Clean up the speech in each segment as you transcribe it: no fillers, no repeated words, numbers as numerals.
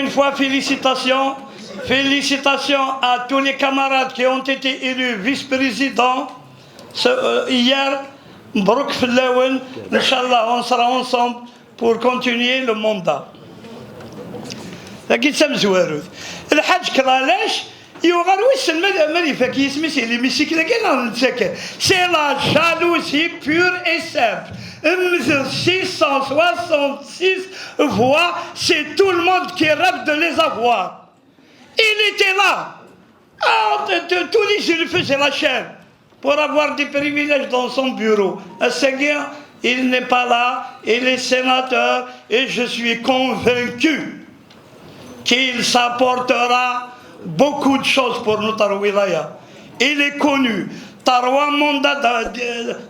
une fois, félicitations. Félicitations à tous les camarades qui ont été élus vice-présidents hier. Mbrouk Flaouen, Inch'Allah, on sera ensemble pour continuer le mandat. لكن سام زوارد الحاج كرالاش يغروس الملفة كي يسمي سي ليميسيكل كاين نتسكر سي لا جالوزي بور اي سامبل 666 voix, c'est tout le monde qui rêve de les avoir. Il était là. Tous les jours, il faisait la chaîne pour avoir des privilèges dans son bureau. Seigneur, il n'est pas là, il est sénateur, et je suis convaincu qu'il s'apportera beaucoup de choses pour notre wilaya. Il est connu. 3 mandats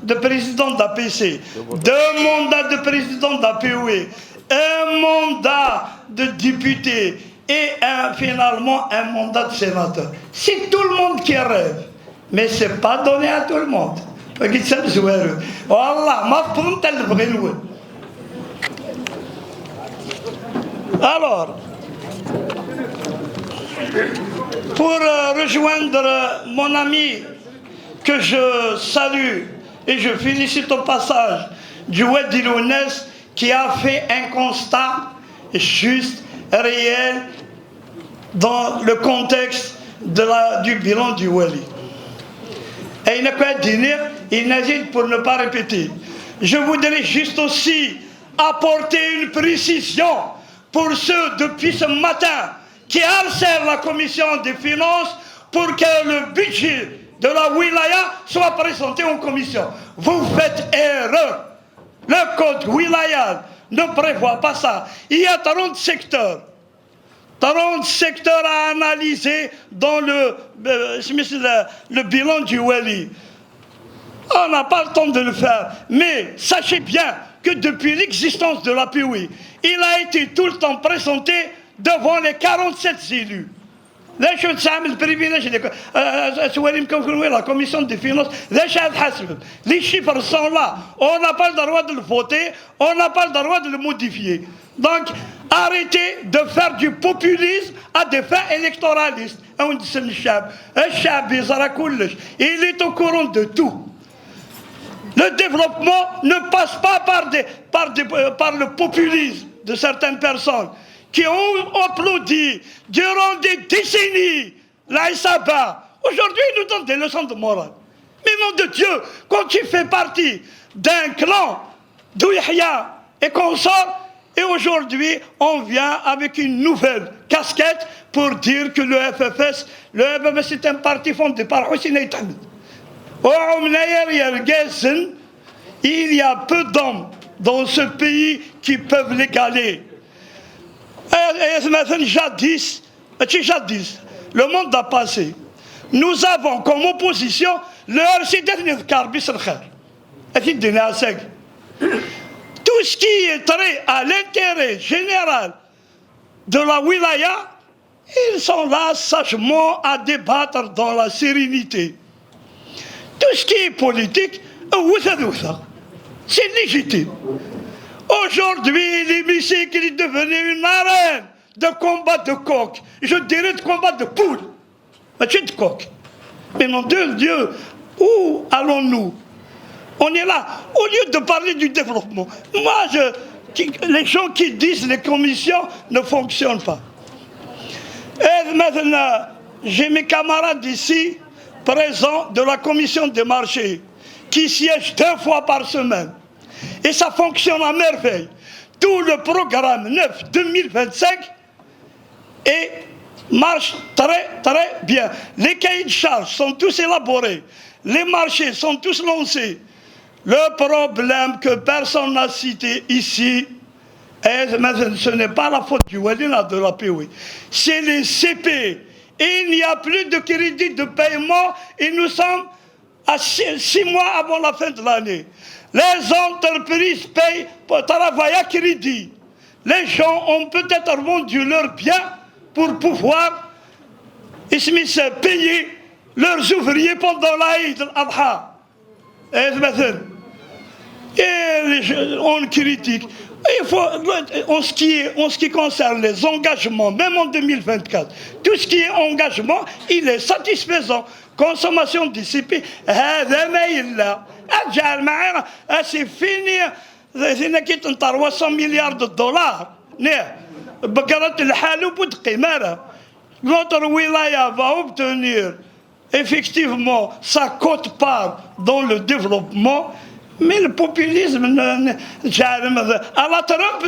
de président d'APC, 2 mandats de président d'APOE, 1 mandat de député et finalement un mandat de sénateur. C'est tout le monde qui rêve, mais ce n'est pas donné à tout le monde. Alors, pour rejoindre mon ami que je salue et je félicite au passage du Wadi Lounès qui a fait un constat juste, réel dans le contexte du bilan du Wali. Et il n'a qu'à dire, il n'hésite pour ne pas répéter. Je voudrais juste aussi apporter une précision pour ceux depuis ce matin qui harcèlent la commission des finances pour que le budget de la wilaya soit présenté en commission. Vous faites erreur. Le code wilaya ne prévoit pas ça. Il y a 30 secteurs. 30 secteurs à analyser dans le bilan du Wali. On n'a pas le temps de le faire. Mais sachez bien que depuis l'existence de la POI, il a été tout le temps présenté devant les 47 élus. La commission des finances, les chiffres sont là. On n'a pas le droit de le voter, on n'a pas le droit de le modifier. Donc, arrêtez de faire du populisme à des fins électoralistes. Il est au courant de tout. Le développement ne passe pas par le populisme de certaines personnes qui ont applaudi durant des décennies la SABA. Aujourd'hui, ils nous donnent des leçons de morale. Mais nom de Dieu, quand tu fais partie d'un clan d'Ouihya et qu'on sort, et aujourd'hui, on vient avec une nouvelle casquette pour dire que le FFS est un parti fondé par Hussein Aïtami. Il y a peu d'hommes dans ce pays qui peuvent l'égaler. Jadis, le monde a passé. Nous avons comme opposition le RCD Karbis al-Khair. Tout ce qui est trait à l'intérêt général de la wilaya, ils sont là sagement à débattre dans la sérénité. Tout ce qui est politique, c'est légitime. Aujourd'hui, l'hémicycle est devenu une arène de combat de coq. Je dirais de combat de poules. Mais tu es de coq. Mais mon Dieu, où allons-nous? On est là. Au lieu de parler du développement, les gens qui disent les commissions ne fonctionnent pas. Et maintenant, j'ai mes camarades ici, présents de la commission des marchés, qui siègent 2 fois par semaine. Et ça fonctionne à merveille. Tout le programme 9 2025 marche très très bien. Les cahiers de charges sont tous élaborés. Les marchés sont tous lancés. Le problème que personne n'a cité ici, ce n'est pas la faute du Walina de la POI. C'est les CP. Et il n'y a plus de crédit de paiement et nous sommes à 6 mois avant la fin de l'année. Les entreprises payent pour travailler à crédit. Les gens ont peut-être vendu leurs biens pour pouvoir payer leurs ouvriers pendant l'Aïd al-Adha. Et on critique. Il faut, en ce qui concerne les engagements, même en 2024, tout ce qui est engagement, il est satisfaisant. Consommation dissipée, c'est fini. C'est 300 milliards de dollars. Notre wilaya va obtenir effectivement sa quote-part dans le développement, mais le populisme, à la Trump,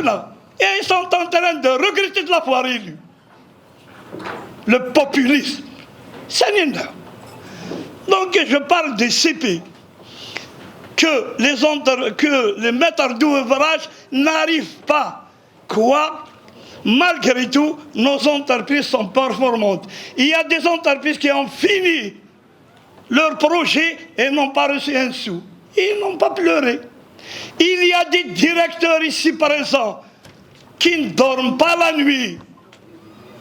et ils sont en train de regretter de l'avoir élu. Le populisme, c'est nul. Donc je parle des CP, que les maîtres d'ouvrage n'arrivent pas. Quoi? Malgré tout, nos entreprises sont performantes. Il y a des entreprises qui ont fini leur projet et n'ont pas reçu un sou. Ils n'ont pas pleuré. Il y a des directeurs ici présents qui ne dorment pas la nuit.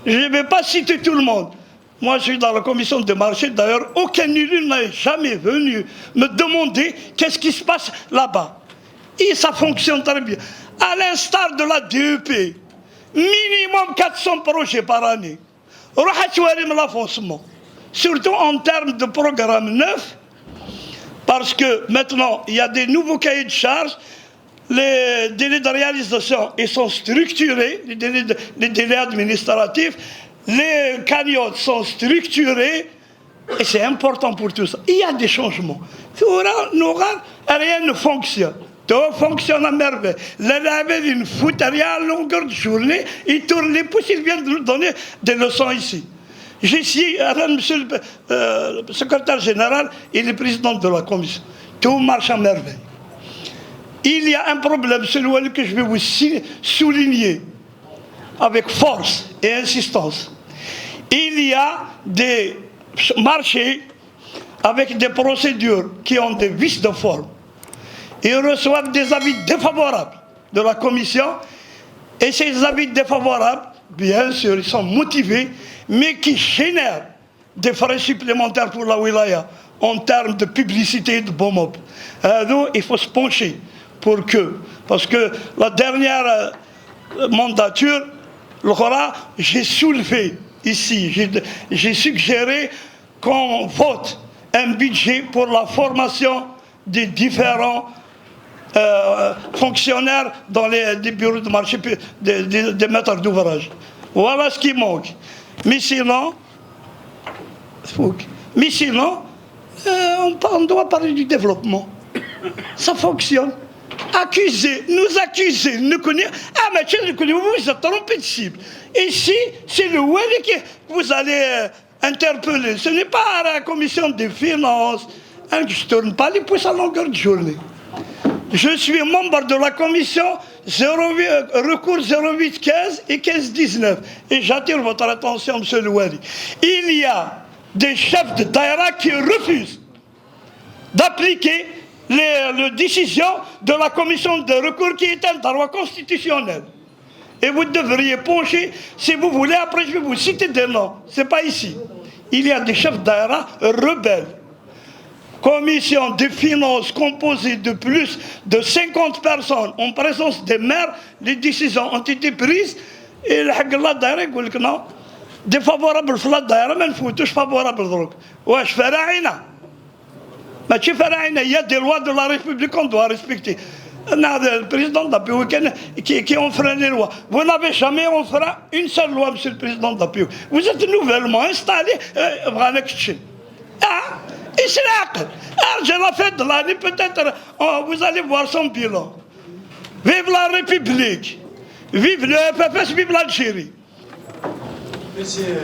Je ne vais pas citer tout le monde. Moi, je suis dans la commission de marché. D'ailleurs, aucun élu n'est jamais venu me demander qu'est-ce qui se passe là-bas. Et ça fonctionne très bien. À l'instar de la DEP, minimum 400 projets par année. Surtout en termes de programme neuf, parce que maintenant, il y a des nouveaux cahiers de charges. Les délais de réalisation, ils sont structurés, les délais administratifs. Les cagnottes sont structurées et c'est important pour tout ça. Il y a des changements. Rien ne fonctionne. Tout fonctionne à merveille. Les une foot, rien à longueur de journée. Ils tournent les pouces, ils viennent de nous donner des leçons ici. Ici, monsieur le secrétaire général et le président de la commission. Tout marche à merveille. Il y a un problème, celui que je vais vous souligner avec force et insistance. Il y a des marchés avec des procédures qui ont des vices de forme. Ils reçoivent des avis défavorables de la commission et ces avis défavorables, bien sûr, ils sont motivés, mais qui génèrent des frais supplémentaires pour la wilaya en termes de publicité et de bon mob. Donc, il faut se pencher pour que, parce que la dernière mandature, j'ai soulevé ici, j'ai suggéré qu'on vote un budget pour la formation des différents fonctionnaires dans les bureaux de marché des maîtres d'ouvrage. Voilà ce qui manque. Mais sinon, on doit parler du développement. Ça fonctionne. Nous accuser, nous connaître. Ah, mais tiens, vous vous êtes trompé de cible. Ici, c'est le Wali que vous allez interpeller. Ce n'est pas la commission des finances. Je ne tourne pas les pouces à longueur de journée. Je suis membre de la commission recours 0815 et 1519. Et j'attire votre attention, monsieur le Wali. Il y a des chefs de daïra qui refusent d'appliquer les décisions de la commission de recours qui est un droit constitutionnel. Et vous devriez pencher, si vous voulez, après je vais vous citer des noms. Ce n'est pas ici. Il y a des chefs d'aéra rebelles. Commission des finances composée de plus de 50 personnes en présence des maires, les décisions ont été prises et le Hagla d'aéra dit que non, défavorable à d'aéra, mais il faut tous favorables. Ouais, je fais rien. Mais il y a des lois de la République qu'on doit respecter. Le président de la PO qui enfreint les lois. Vous n'avez jamais enfreint une seule loi, monsieur le président de la PO. Vous êtes nouvellement installé. Et c'est là. J'ai la fête de l'année, peut-être vous allez voir son bilan. Vive la République. Vive le FFS, vive l'Algérie. Monsieur.